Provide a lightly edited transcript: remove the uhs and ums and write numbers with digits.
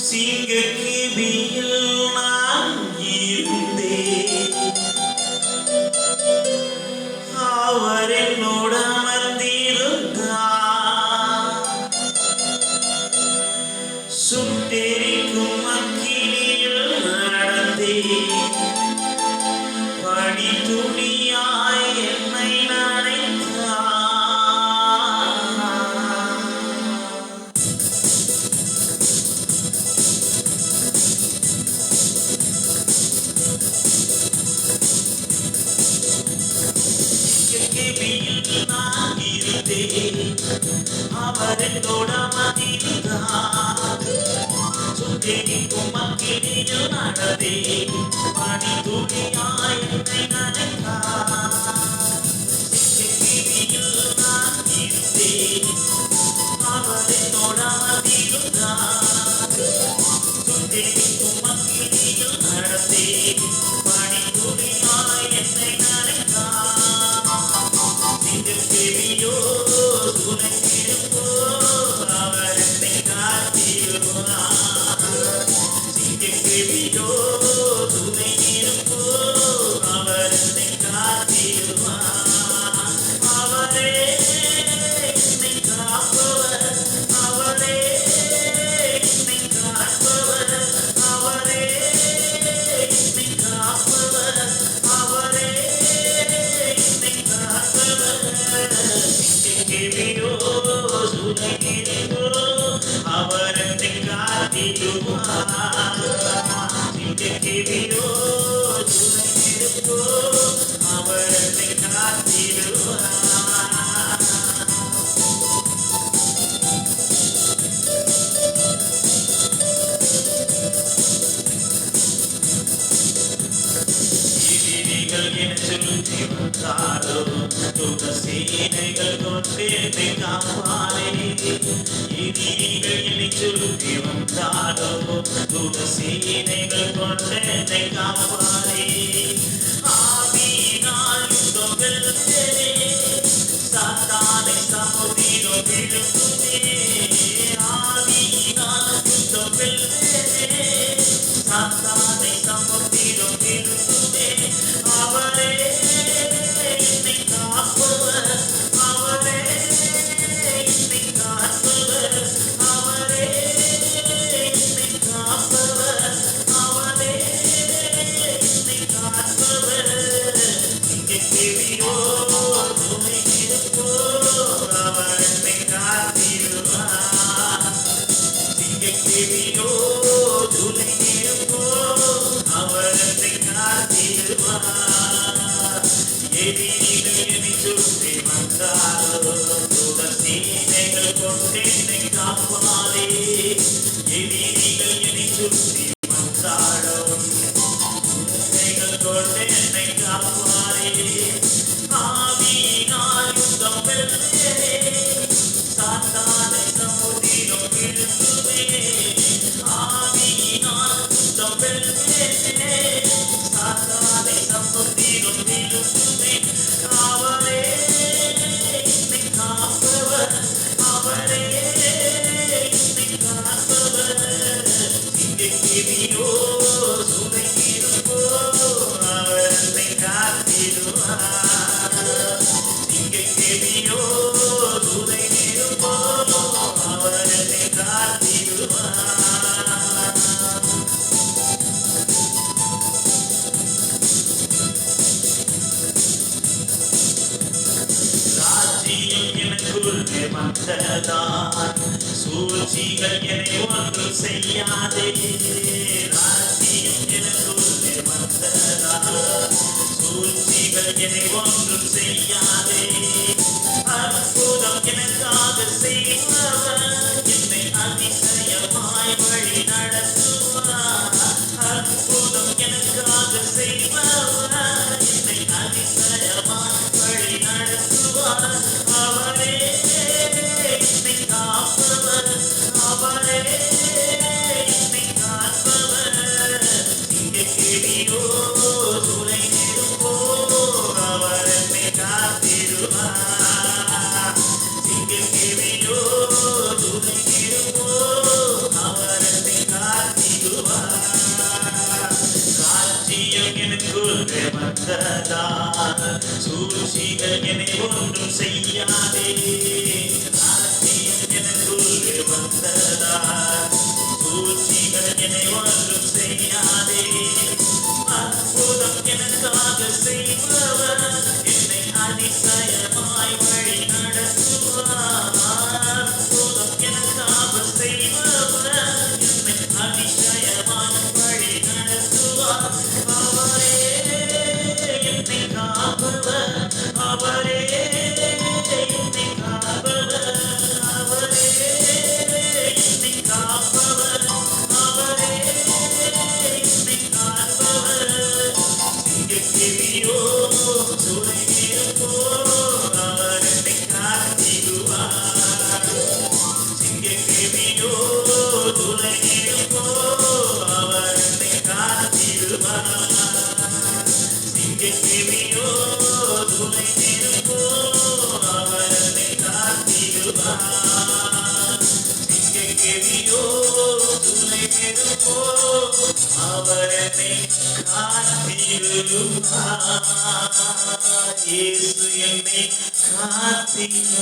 சிங்கக்கிபியில் நான் இருந்தேன். அவர் என்னோட அமர்ந்திருந்தார். சுட்டெரிக்கும் அக்கினியில் நடந்தேன். பனி துணியாய் என்னை நனைத்தார். நான் இருந்தேன். அவர் என்னோட அமர்ந்திருந்தார். சுட்டெரிக்கும் அக்கினியில் நடந்தேன். பனி துணியாய் என்னை நனைத்தார். சிங்கக்கிபியில் நான் இருந்தேன். அவர் என்னோட அமர்ந்திருந்தார். சுட்டெரிக்கும் அக்கினியில் நடந்தேன். பனி துணியாய் என்னை நனைத்தார். சிங்கக்கிபியோ துணை நிற்போ, அவர் என்னை காத்திடுவார். சிங்கக்கிபியோ துணை நிற்போ, அவர் என்னை காத்திடுவார். அவரே என்னை காப்பவர், அவரே என்னை காப்பவர், அவரே என்னை காப்பவர், அவரே என்னை காப்பவர். சிங்கக்கிபியோ துணை நிற்போ, அவர் என்னை காத்திடுவார். சிங்கக்கிபியோ துணை நிற்போ, அவர் என்னை காத்திடுவார். எதிரிகள் என சொல்லி வந்தாரோ, துக சேனைகள் கொண்டு என்னை காப்பாரே. எதிரிகள் என சொல்லி வந்தாரோ, துக சேனைகள் கொண்டு என்னை காப்பாரே. ஆவியினால் யுத்தம் வெல்லுவேனே, சாத்தானை சமுத்திரம் விழுங்குமே. ஆவியினால் யுத்தம் வெல்லுவேனே, சாத்தானை சமுத்திரம் விழுங்குமே. அவரே என்னை காப்பவர், அவரே என்னை காப்பவர், அவரே என்னை காப்பவர், அவரே என்னை காப்பவர். சிங்கக்கிபியோ துணை நிற்போ, அவர் என்னை காத்திடுவார். சிங்கக்கிபியோ துணை நிற்போ, அவர் என்னை காத்திடுவார். எதிரிகள் என்னை சுற்றி வந்தாரோ, துக சேனைகள் கொண்டு என்னை காப்பாரே. எதிரிகள் என்னை சுற்றி வந்தாரோ, சேனைகள் கொண்டு என்னை காப்பாரே. ஆவியினால் யுத்தம் வெல்லுவேனே, சாத்தானை சமுத்திரம் விழுங்குமே. ஆவியினால் யுத்தம் வெல்லுவேனே, சாத்தானை சமுத்திரம் விழுங்குமே. அவரே என்னை காப்பவர், அவரே என்னை காப்பவர். சிங்கக்கிபியோ துணை நிற்போ, அவர் என்னை காத்திடுவார். சிங்கக்கிபியோ துணை நிற்போ, அவர் என்னை காத்திடுவார். ராஜ்யம் எனக்குள்ளே வந்ததால் சூழ்ச்சிகள் என்னை ஒன்றும் செய்யாதே. ராஜ்யம் எனக்குள்ளே வந்ததால் சூழ்ச்சிகள் என்னை ஒன்றும் செய்யாதே. அற்புதம் எனக்காக செய்பவர் என்னை அதிசயமாய் வழி நடத்துவார். அற்புதம் எனக்காக செய்பவர் என்னை அதிசயமாய் வழி நடத்துவார். அவரே என்னை காப்பவர், அவரே என்னை காப்பவர். சிங்கக்கிபியோ துணை நிற்போ, அவர் என்னை காத்திடுவார். சிங்கக்கிபியோ வந்ததால் சூழ்ச்சிகள் என்னை ஒன்றும் செய்யாதே. அற்புதம் எனக்காக செய்பவர் என்னை அதிசயமாய் வழி நடத்துவார். அற்புதம் எனக்காக செய்பவர் என்னை அதிசயமாய் வழி நடத்துவார். அவரே என்னை காப்பவர், அவரே என்னை காப்பவர், அவரே என்னை காப்பவர், அவரே என்னை காப்பவர். சிங்கக்கிளியோ துணை நிற்போ அவர் என்னை காத்திடுவார். சிங்கக்கிளியோ துணை நிற்போ அவர் என்னை காத்திடுவார். சிங்கக்கிளியோ துணை நிற்போ அவர் என்னை காத்திடுவார். சிங்கக்கிளியோ துணை நிற்போ அவர் என்னை காத்திடுவார். இயேசு என்னை காத்திடுவார்.